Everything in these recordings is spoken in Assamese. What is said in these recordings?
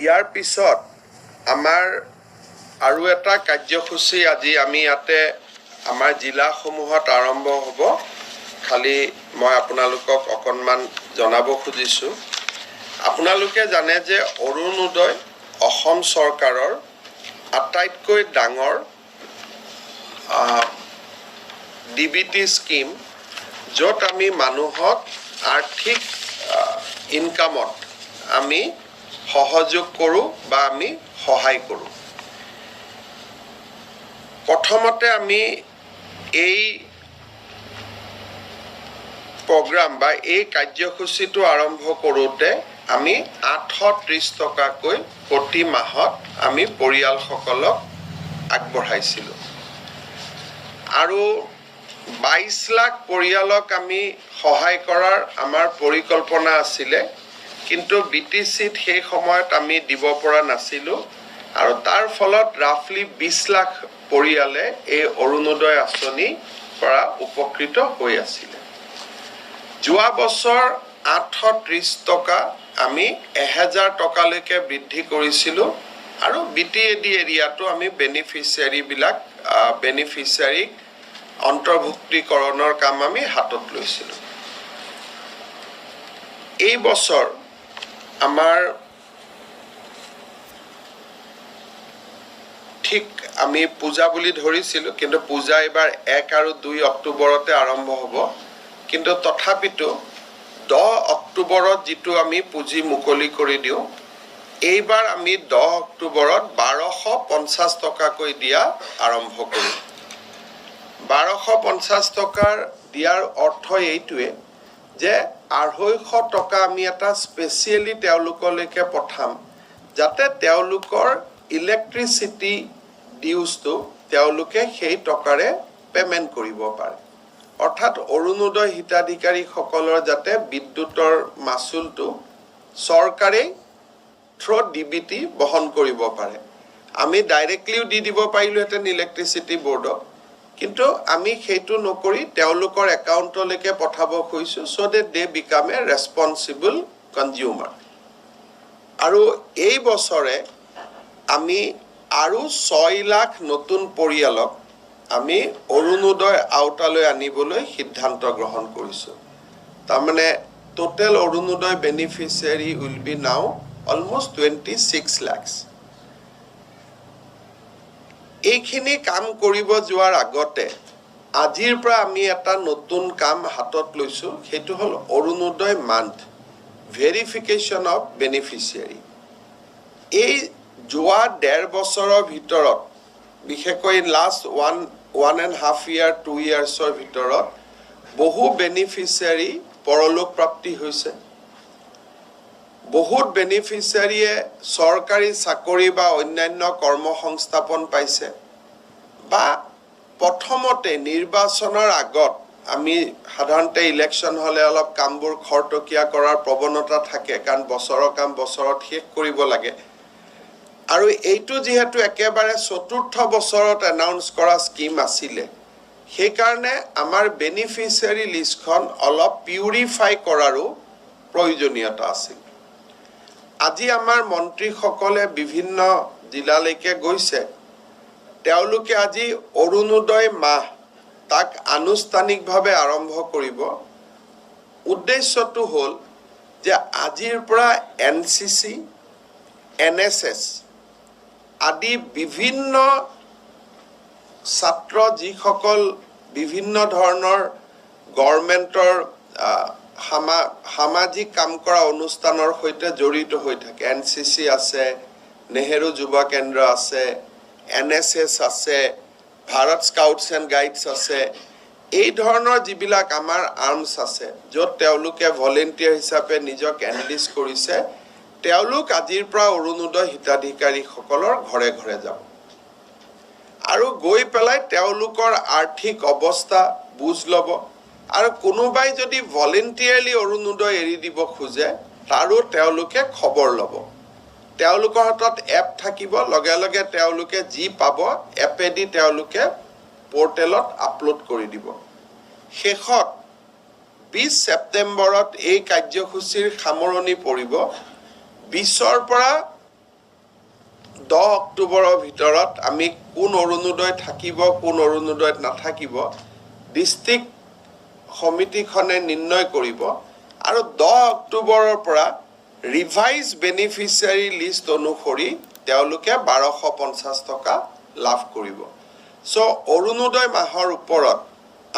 ইয়াৰ পিছত আমাৰ আৰু এটা কাৰ্যসূচী আজি আমি ইয়াতে আমাৰ জিলাসমূহত আৰম্ভ হ'ব। খালি মই আপোনালোকক অকণমান জনাব খুজিছোঁ। আপোনালোকে জানে যে অৰুণোদয় অসম চৰকাৰৰ আটাইতকৈ ডাঙৰ ডিবিটি স্কিম, য'ত আমি মানুহক আৰ্থিক ইনকামত আমি সহযোগ কৰোঁ বা আমি সহায় কৰোঁ। প্ৰথমতে আমি এই প্ৰগ্ৰাম বা এই কাৰ্যসূচীটো আৰম্ভ কৰোঁতে আমি 830 টকাকৈ প্ৰতি মাহত আমি পৰিয়ালসকলক আগবঢ়াইছিলোঁ আৰু 22 লাখ পৰিয়ালক আমি সহায় কৰাৰ আমাৰ পৰিকল্পনা আছিলে, কিন্তু BTCত সেই সময়ত আমি দিব পৰা নাছিলোঁ আৰু তাৰ ফলত ৰাফলি 20 লাখ পৰিয়ালে এই অৰুণোদয় আঁচনিৰ পৰা উপকৃত হৈ আছিলে। যোৱা বছৰ 830 টকা আমি 1000 টকালৈকে বৃদ্ধি কৰিছিলোঁ আৰু BTAD এৰিয়াটো আমি বেনিফিচিয়াৰীক অন্তৰ্ভুক্তিকৰণৰ কাম আমি হাতত লৈছিলোঁ। এই বছৰ আমাৰ ঠিক আমি পূজা বুলি ধৰিছিলোঁ, কিন্তু পূজা এইবাৰ 1 আৰু 2 অক্টোবৰতে আৰম্ভ হ'ব। কিন্তু তথাপিতো 10 অক্টোবৰত যিটো আমি পুঁজি মুকলি কৰি দিওঁ, এইবাৰ আমি 10 অক্টোবৰত 1250 টকাকৈ দিয়া আৰম্ভ কৰিম। 1250 টকাৰ দিয়াৰ অৰ্থ এইটোৱে যে 250 টকা আমি এটা স্পেচিয়েলি তেওঁলোকলৈকে পঠাম, যাতে তেওঁলোকৰ ইলেক্ট্ৰিচিটি ডিউজটো তেওঁলোকে সেই টকাৰে পে'মেণ্ট কৰিব পাৰে। অৰ্থাৎ অৰুণোদয় হিতাধিকাৰীসকলৰ যাতে বিদ্যুতৰ মাচুলটো চৰকাৰে থ্ৰু ডিবিটি বহন কৰিব পাৰে। আমি ডাইৰেক্টলিও দি দিব পাৰিলোহেঁতেন ইলেক্ট্ৰিচিটি বৰ্ডক, কিন্তু আমি সেইটো নকৰি তেওঁলোকৰ একাউণ্টলৈকে পঠাব খুজিছোঁ, so' that they become a responsible consumer. আৰু এই বছৰে আমি আৰু 6 লাখ নতুন পৰিয়ালক আমি অৰুণোদয় আওতালৈ আনিবলৈ সিদ্ধান্ত গ্ৰহণ কৰিছোঁ। তাৰমানে total Orunodoi beneficiary will be now almost 26 lakhs। এইখিনি কাম কৰিব যোৱাৰ আগতে আজিৰ পৰা আমি এটা নতুন কাম হাতত লৈছোঁ, সেইটো হ'ল Orunodoi month verification of beneficiary. এই যোৱা 1.5 বছৰৰ ভিতৰত, বিশেষকৈ লাষ্ট 1.5 year 2 yearsৰ ভিতৰত বহু বেনিফিচিয়াৰী পৰলোক প্ৰাপ্তি হৈছে। বহুত বেনিফিচিয়াৰীয়ে চৰকাৰী চাকৰি বা অন্যান্য কৰ্মসংস্থাপন পাইছে, বা প্ৰথমতে নিৰ্বাচনৰ আগত আমি সাধাৰণতে ইলেকশ্যন হ'লে অলপ কামবোৰ খৰতকীয়া কৰাৰ প্ৰৱণতা থাকে, কাৰণ বছৰৰ কাম বছৰত শেষ কৰিব লাগে। আৰু এইটো যিহেতু একেবাৰে 4ৰ্থ বছৰত এনাউন্স কৰা স্কিম আছিলে, সেইকাৰণে আমাৰ বেনিফিচিয়াৰী লিষ্টখন অলপ পিউৰিফাই কৰাৰো প্ৰয়োজনীয়তা আছিল। আজি আমাৰ মন্ত্ৰীসকলে বিভিন্ন জিলালৈকে গৈছে, তেওঁলোকে আজি অৰুণোদয় মাহ তাক আনুষ্ঠানিকভাৱে আৰম্ভ কৰিব। উদ্দেশ্যটো হ'ল যে আজিৰ পৰা NCC, NSS আদি বিভিন্ন ছাত্ৰ যিসকল বিভিন্ন ধৰণৰ গভৰ্ণমেণ্টৰ সামাজিক কাম কৰা অনুষ্ঠানৰ সৈতে জড়িত হৈ থাকে। NCC আছে, নেহেৰু যুৱ কেন্দ্ৰ আছে, NSS আছে, ভাৰত স্কাউটছ এণ্ড গাইডছ আছে। এই ধৰণৰ যিবিলাক আমাৰ আৰ্মছ আছে, য'ত তেওঁলোকে ভলেণ্টিয়াৰ হিচাপে নিজক এনলিষ্ট কৰিছে, তেওঁলোক আজিৰ পৰা অৰুণোদয় হিতাধিকাৰীসকলৰ ঘৰে ঘৰে যাব আৰু গৈ পেলাই তেওঁলোকৰ আৰ্থিক অৱস্থা বুজ ল'ব। আৰু কোনোবাই যদি ভলেণ্টিয়াৰলি অৰুণোদয় এৰি দিব খোজে, তাৰো তেওঁলোকে খবৰ ল'ব। তেওঁলোকৰ হাতত এপ থাকিব, লগে লগে তেওঁলোকে যি পাব এপেদি তেওঁলোকে পৰ্টেলত আপলোড কৰি দিব। শেষত 20 ছেপ্টেম্বৰত এই কাৰ্যসূচীৰ সামৰণি পৰিব। 20ৰ পৰা 10 অক্টোবৰৰ ভিতৰত আমি কোন অৰুণোদয় থাকিব কোন অৰুণোদয়ত নাথাকিব ডিস্ট্ৰিক্ট সমিতিখনে নিৰ্ণয় কৰিব আৰু 10 অক্টোবৰৰ পৰা ৰিভাইজ বেনিফিচিয়াৰী লিষ্ট অনুসৰি তেওঁলোকে 1250 টকা লাভ কৰিব সো অৰুণোদয় মাহৰ ওপৰত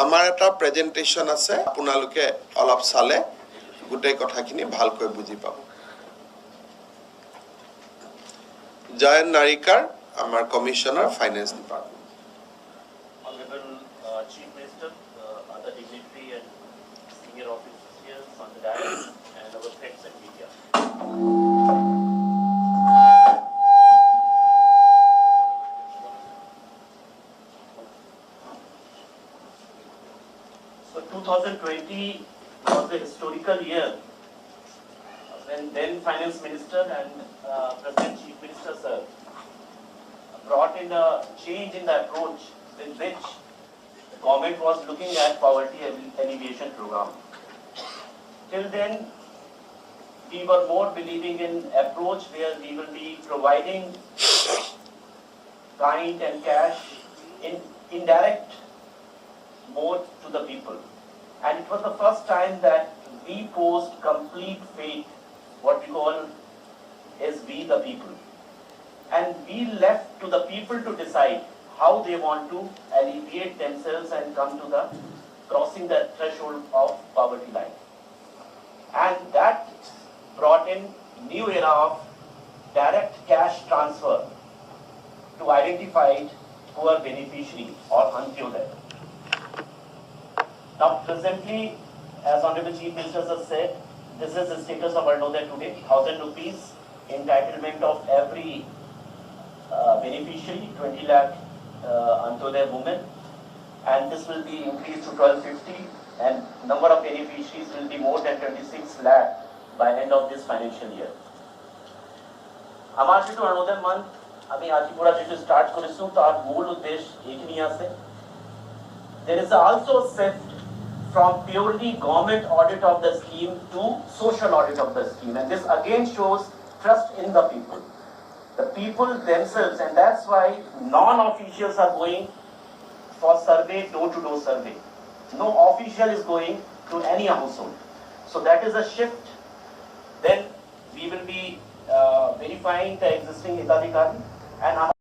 আমাৰ এটা প্ৰেজেন্টেশন আছে আপোনালোকে অলপ চালে গোটেই কথাখিনি ভালকৈ বুজি পাব জয়ন নাৰিকাৰ আমাৰ commissioner finance department Honorable Chief Minister, other dignitary and senior officers here on the dais and our friends and media. So 2020 was a historical year when then Finance Minister and present Chief Minister sir brought in a change in the approach with which the government was looking at poverty alleviation program. Till then, we were more believing in approach where we will be providing kind and cash in indirect mode to the people. And it was the first time that we posed complete faith, what we call as we the people. And we left to the people to decide how they want to alleviate themselves and come to the crossing the threshold of poverty line. And that brought in new era of direct cash transfer to identified poor beneficiary or Antyodaya. Now presently, as Honorable Chief Minister has said, this is the status of Arunodoi today, 1,000 rupees entitlement of every beneficiary, 20 lakh Antyodaya women, and this will be increased to 1250 and number of beneficiaries will be more than 26 lakh by end of this financial year. Amar jitu Arunodoi month ami aji pura jitu start korisu tar mool uddesh ekhini ase. There is also shift from purely government audit of the scheme to social audit of the scheme, and this again shows trust in the people themselves, and that's why non-officials are going for survey, door-to-door survey. No official is going to any household. So that is a shift. Then we will be verifying the existing Hitadhikari and